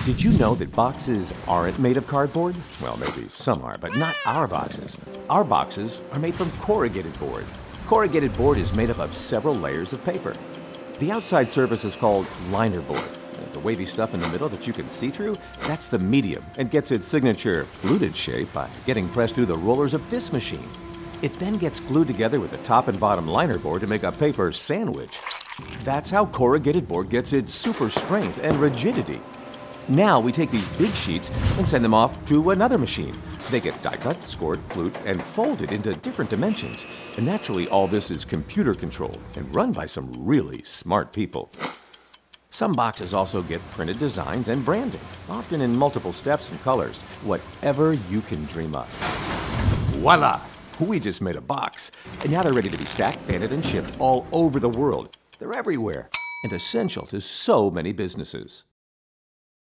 Did you know that boxes aren't made of cardboard? Well, maybe some are, but not our boxes. Our boxes are made from corrugated board. Corrugated board is made up of several layers of paper. The outside surface is called liner board. The wavy stuff in the middle that you can see through, that's the medium and gets its signature fluted shape by getting pressed through the rollers of this machine. It then gets glued together with the top and bottom liner board to make a paper sandwich. That's how corrugated board gets its super strength and rigidity. Now we take these big sheets and send them off to another machine. They get die cut, scored, glued, and folded into different dimensions. And naturally, all this is computer controlled and run by some really smart people. Some boxes also get printed designs and branding, often in multiple steps and colors, whatever you can dream up. Voila! We just made a box, and now they're ready to be stacked, banded, and shipped all over the world. They're everywhere and essential to so many businesses.